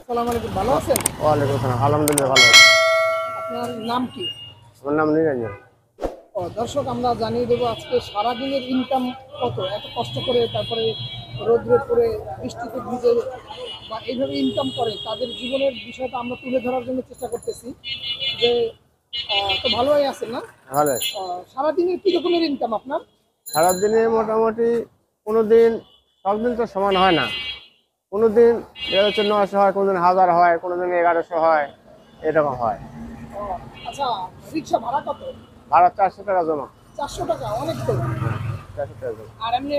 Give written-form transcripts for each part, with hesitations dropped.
আসসালামু আলাইকুম, ভালো আছেন? ওয়ালাইকুম আসসালাম, আলহামদুলিল্লাহ ভালো আছি। আপনার নাম কি? আমার নাম নিরঞ্জন। দর্শক, আমরা জানিয়ে দেবো আজকে সারাদিনের ইনকাম কত, এত কষ্ট করে, তারপরে রোদ্রে পড়ে বৃষ্টিতে ভিজে বা এইভাবে ইনকাম করে তাদের জীবনের বিষয়টা আমরা তুলে ধরার জন্য চেষ্টা করতেছি যে তো ভালোই আছেন না? ভালো আছি। সারাদিনের কী রকমের ইনকাম আপনার? সারাদিনে মোটামুটি কোনো দিন, সব দিন তো সমান হয় না। কোনো দিন 900 হয়, কোনো দিন 1000 হয়, কোনো দিন 1100 হয়, এরকম হয়। আহ, আচ্ছা, রিক্সা ভাড়া কত? ভাড়া 400 টাকা জমা। 400 টাকা, অনেক তো। 400 টাকা জমা। আর এমনি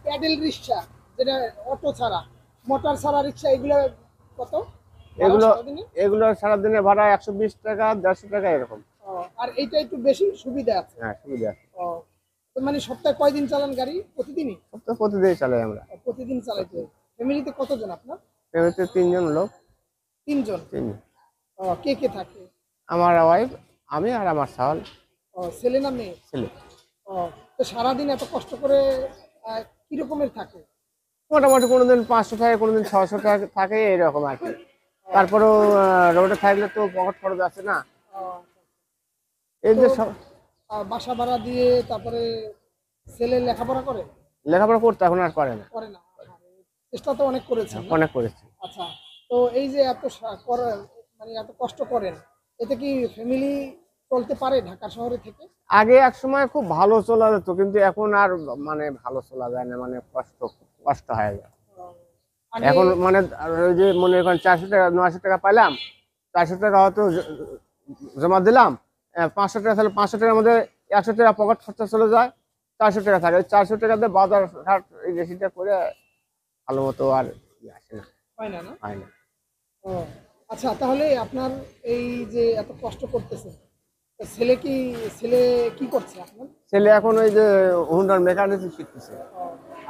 প্যাডেল রিক্সা, যেটা অটো ছাড়া, মোটর ছাড়া রিক্সা, এগুলো কত ভাড়া এগুলো সারাদিনে? এগুলো সারাদিনে ভাড়া 120 টাকা, 150 টাকা এরকম। আর এইটা একটু বেশি সুবিধা আছে। হ্যাঁ, সুবিধা আছে। তো মানে সপ্তাহে কয়দিন চালান গাড়ি? প্রতিদিনই? সপ্তাহে প্রতিদিন চালাই আমরা। প্রতিদিন চালাইতে হয়। ফ্যামিলিতে কতজন আপনার? এমনিতে 3 জন লোক। 3 জন। 3 জন। কে কে থাকে? আমার ওয়াইফ, আমি আর আমার ছাগল। ছেলে না মেয়ে? ছেলে। ও, তো সারাদিন এত কষ্ট করে কি রকমের থাকে? মোটামুটি কোনোদিন 500 থাকে, কোনোদিন 600 টাকা থাকে, এরকম আর কি। তারপরেও রোডে থাকলে তো পকেট খরচ আছে না। আহ, এই তো যে সব বাসা ভাড়া দিয়ে তারপরে ছেলে লেখাপড়া করে? লেখাপড়া করতে এখন আর করে না। করে না? চেষ্টা তো অনেক করেছেন না? অনেক করেছি। আচ্ছা, তো এই যে এত করেন, মানে এত কষ্ট করেন, এতে কি ফ্যামিলি চলতে পারে ঢাকা শহরে থেকে? আগে এক সময় খুব ভালো চলা যেত, কিন্তু এখন আর মানে ভালো চলা যায় না, মানে কষ্ট, কষ্ট হয়ে যায় আগে এখন। মানে ওই যে মনে করেন 400 টাকা 900 টাকা পাইলাম, 400 টাকা হয়তো জমা দিলাম, 500 টাকা, তাহলে 500 টাকার মধ্যে 100 টাকা পকেট খরচা চলে যায়, 400 টাকা থাকে। 400 টাকাতে বাজার ঘাট এই রেসিটা করে ভালো মতো আর আসে না, হয় না, না? হয় না। ও, আচ্ছা, তাহলে আপনার এই যে এত কষ্ট করতেছেন, তো ছেলে কি করছে আপনার? ছেলে এখন ওই যে হুন্ডার মেকানিক শিখতেছে। ও,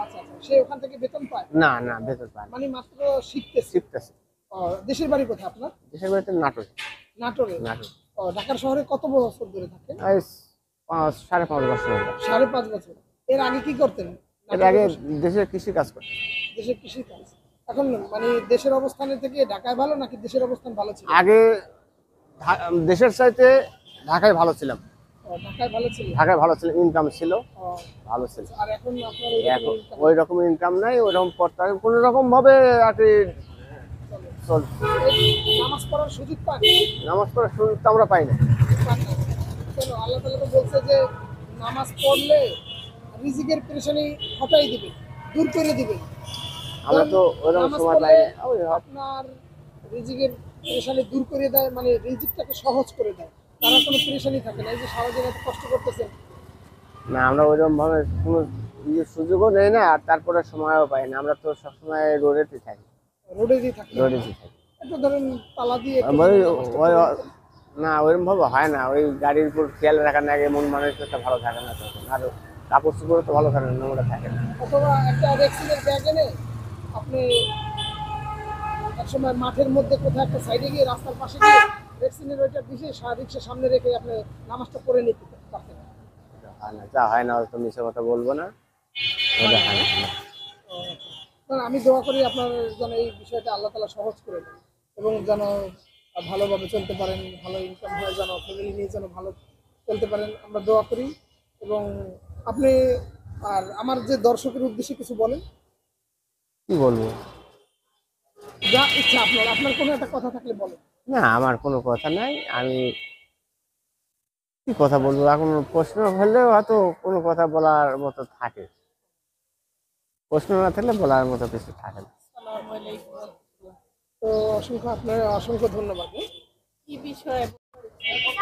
আচ্ছা আচ্ছা, সে ওখান থেকে বেতন পায়? না না, বেতন পায় না, মানে মাত্র শিখতেছে? শিখতেছে। ও, দেশের বাড়ি কোথায় আপনার? দেশের বাড়িতে নাটোর। নাটোরে? নাটোর। ও, ঢাকার শহরে কত বছর ধরে থাকেন? এই 5.5 বছর হলো। 5.5 বছর। এর আগে কি করতেন? এর নাটোরে আগে বসে? দেশে কৃষি কাজ করে। দেশের কৃষি কাজ। এখন মানে দেশের অবস্থানের থেকে ঢাকায় ভালো নাকি দেশের অবস্থান ভালো ছিল? আগে দেশের চাইতে ঢাকায় ভালো ছিলাম। ঢাকায় ভালো ছিল। ঢাকায় ভালো ছিল, ইনকাম ছিল, ও, ভালো ছিল। আর এখন আপনার এখন ওইরকম income ওই রকম ইনকাম নাই, ওই রকম করতে কোনো রকম ভাবে আর কি চলে? চলছে। এই নামাজ পড়ার সুযোগ পান? নামাজ পড়ার সুযোগ তো আমরা পাই না। পান না? কেন? আল্লাহ তাআলা তো বলছে যে নামাজ পড়লে রিজিকের পেরেশানি হটাই দিবে, দূর করে দিবে। আমরা তো ওই রকম নামাজ সময় পড়লে পাই না। ওই আপনার রিজিকের পেরেশানি দূর করে দেয়, মানে রিজিকটাকে সহজ করে দেয়। তারা কোনো পেরেশানি থাকে না। এই যে সারাদিন এত কষ্ট করতেছেন। না, আমরা ওই রকম ভাবে কোনো সুযোগও নেই না, আর তারপরে সময়ও পাই না। আমরা তো সবসময় রোডেতে থাকি, রোডে দিয়ে থাকতে হয়। রোডেতে থাকি। একটু ধরেন তালা দিয়ে একটু ওই নামাজটা ওই পড়ে নিতেন। না, ওইরকম ভাবে হয় না। ওই গাড়ির উপর খেয়াল রাখার আগে মন মানুষটা ভালো থাকে না তখন। আর কাপড় চোপড় তো ভালো থাকে না, নোংরা থাকে না। অথবা একটা রেক্সিনের ব্যাগ এনে আপনি একসময় মাঠের মধ্যে কোথাও একটা সাইডে গিয়ে, রাস্তার পাশে গিয়ে রেক্সিনের ওইটা দিয়ে রিক্সা সামনে রেখে আপনি নামাজটা পড়ে নিতে পারতেন। হয় না, যা হয় না, তো মিশে কথা বলবো না, ওটা হয় না। ও, আচ্ছা। না, আমি দোয়া করি আপনার যেন এই বিষয়টা আল্লাহ তাআলা সহজ করে দেন এবং যেন ভালোভাবে চলতে পারেন, ভালো ইনকাম হয়, যেন ফ্যামিলি নিয়ে যেন ভালো চলতে পারেন, আমরা দোয়া করি। এবং আপনি, আর আমার যে দর্শকের উদ্দেশ্যে কিছু বলেন, কি বলবো? যা ইচ্ছা আপনার, আপনার কোনো একটা কথা থাকলে বলেন। না, আমার কোনো কথা নাই। আমি কি কথা বলবো এখন? প্রশ্ন হলেও হয়তো কোনো কথা বলার মতো থাকে, প্রশ্ন না থাকলে বলার মতো কিছু থাকে না। আসসালামু আলাইকুম। তো আপনার অসংখ্য ধন্যবাদ। কি বিষয়ে?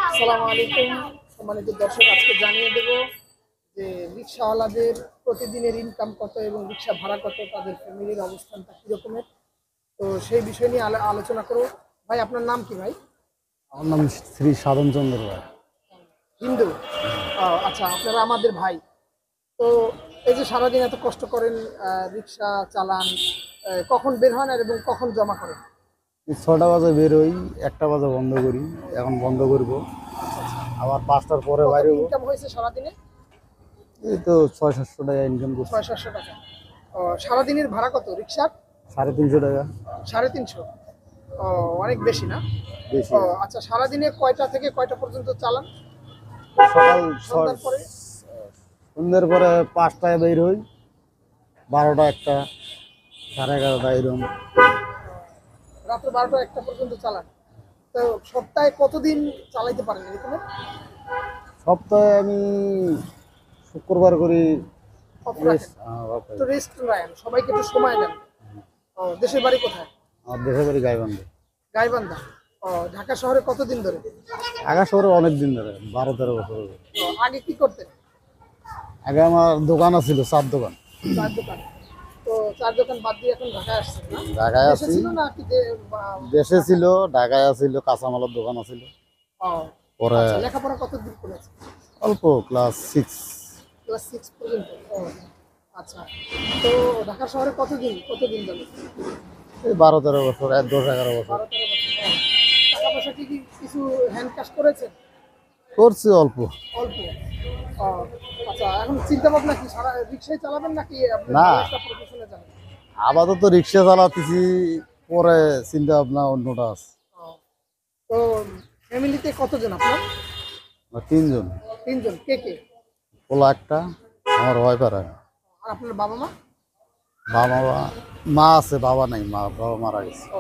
আসসালামু আলাইকুম। সম্মানিত দর্শক, আজকে জানিয়ে দেব যে রিক্সাওয়ালাদের প্রতিদিনের ইনকাম কত এবং রিক্সা ভাড়া কত, তাদের ফ্যামিলির অবস্থানটা কি রকমের। তো সেই বিষয় নিয়ে আলোচনা করো। ভাই, আপনার নাম কি ভাই? আমার নাম শ্রী সাধনচন্দ্র রায়। হিন্দু? আচ্ছা, আপনারা আমাদের ভাই। তো এই যে সারাদিন এত কষ্ট করেন, রিক্সা চালান, কখন বের হন আর এবং কখন জমা করেন? 6টা বাজে বেরোই, 1টা বাজে বন্ধ করি। এখন বন্ধ করব, আবার 5টার পরে কত বাইরে হবো। ইনকাম হয়েছে সারাদিনে? এই তো 600-700 টাকা ইনকাম করছি। 600-700 টাকা। সারাদিনের ভাড়া কত রিক্সার? 350 টাকা। 350? ও, অনেক বেশি না? বেশি। ও আচ্ছা, সারাদিনে কয়টা থেকে কয়টা পর্যন্ত চালান? সকাল সন্ধ্যার পরে? সন্ধ্যের পরে 5টায় বের হই, 12টা 1টা 11:30 এরকম। রাত্র 12টা 1টা পর্যন্ত চালান। তো সপ্তাহে কতদিন চালাইতে পারেন এরকম? সপ্তাহে আমি শুক্রবার করি অফ রেস্ট। রাখেন? তো রেস্ট রাখেন, সবাইকে একটু সময় দেন। ও, দেশের বাড়ি কোথায়? আমার দেশের বাড়ি গাইবান্ধা। গাইবান্ধা। ও, ঢাকা শহরে কতদিন ধরে? আগা শহরে অনেক দিন ধরে, 12-13 বছর ধরে। ও, আগে কি করতেন? আগে আমার দোকান ছিল, চার দোকান। চার দোকান। তো চার দোকান বাদ দিয়ে এখন ঢাকায় আসছেন না? ঢাকায় দেশে আছি, ছিল না কি দেশে ছিল, ঢাকায় ছিল, কাঁচামালের দোকান ছিল। ও, পরে আচ্ছা, লেখাপড়া কতদূর করেছেন? অল্প ক্লাস 6। ক্লাস 6 পর্যন্ত। ও, আচ্ছা। তো ঢাকা শহরে কতদিন যাবে? এই 12-13 বছর, 10-11 বছর 12-13 বছর। ও, টাকা পয়সা কি কিছু হ্যান্ড ক্যাশ করেছেন? করছি অল্প। অল্প। ও, আচ্ছা, এখন চিন্তা ভাবনা কি সারা রিক্সায় চালাবেন নাকি আপনি না। ভালো একটা প্রফেশনে যাবেন? আপাতত রিক্সা চালাতেছি, পরে চিন্তা ভাবনা অন্যটা আছে। ও, তো ফ্যামিলিতে কতজন আপনার? আমরা 3 জন। 3 জন। কে কে? পোলা একটা, আমার ওয়াইফ আর আমি। আর আপনার বাবা মা? মা আছে, বাবা নাই, বাবা মারা গেছে। ও,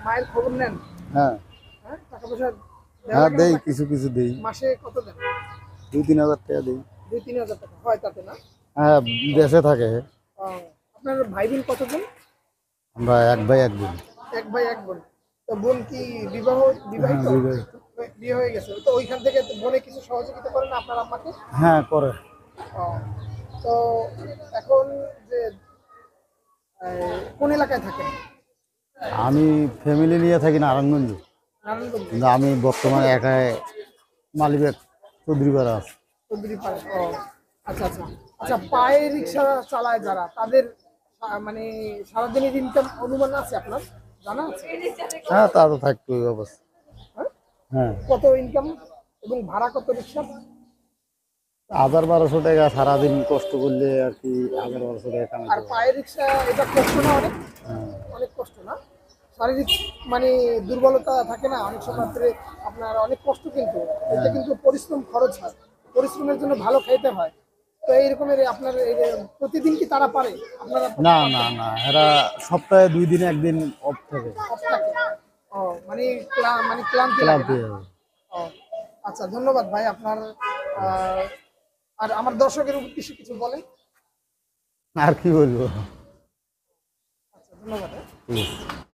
মায়ের খবর নেন? হ্যাঁ, হ্যাঁ, টাকা পয়সা দেওয়া হ্যাঁ লাগে না দেই, আপনাকে? কিছু কিছু দেই। মাসে কত দেন? 2-3 হাজার টাকা দেই। 2-3 হাজার টাকা হয় তাতে না? হ্যাঁ, দেশে থাকে। ও, আপনার ভাই বোন কতজন? আমরা 1 ভাই 1 বোন। এক ভাই এক বোন। তো বোন কি বিবাহিত? হ্যাঁ, বিবাহিত। বিয়ে হয়ে গেছে। তো ওইখান থেকে তো বোনে কিছু সহযোগিতা করে না আপনার আম্মাকে? হ্যাঁ, করে। ও, তো এখন যে কোন এলাকায় থাকেন? আমি ফ্যামিলি নিয়ে থাকি নারায়ণগঞ্জ, নারায়ণগঞ্জ। কিন্তু আমি বর্তমানে একাই মালিবাগ চৌধুরীপাড়া আছে। চৌধুরীপাড়া। ও, আচ্ছা আচ্ছা। আচ্ছা, পায়ে রিক্সা চালায় যারা, তাদের মানে সারাদিনের ইনকাম অনুমান আছে আপনার? জানা আছে? হ্যাঁ, তা তো থাকতো ওই অবস্থা। হ্যাঁ? হ্যাঁ, কত ইনকাম এবং ভাড়া কত রিক্সা? 1000-1200 টাকা সারাদিন কষ্ট করলে আর কি, 1000-1200 টাকা আর কামাতে পারে। পায়ের রিক্সা, এটা কষ্ট না অনেক? হ্যাঁ। অনেক কষ্ট না? শারীরিক মানে দুর্বলতা থাকে না অনেক সময়, আপনার অনেক কষ্ট, কিন্তু এটা কিন্তু পরিশ্রম খরচ হয়, পরিশ্রমের জন্য ভালো খাইতে হয়। তো এইরকমের আপনার প্রতিদিন কি তারা পারে? আপনারা না না না, এরা সপ্তাহে 2 দিন 1 দিন অফ থাকে। off থাকে? ও, মানে মানে ক্লান্তি লাগে ক্লান্তি না? হয়। ও, আচ্ছা, ধন্যবাদ ভাই আপনার। আহ, আর আমার দর্শকের উদ্দেশ্যে কিছু বলেন। আর কি বলবো। আচ্ছা, ধন্যবাদ। ঠিক আছে।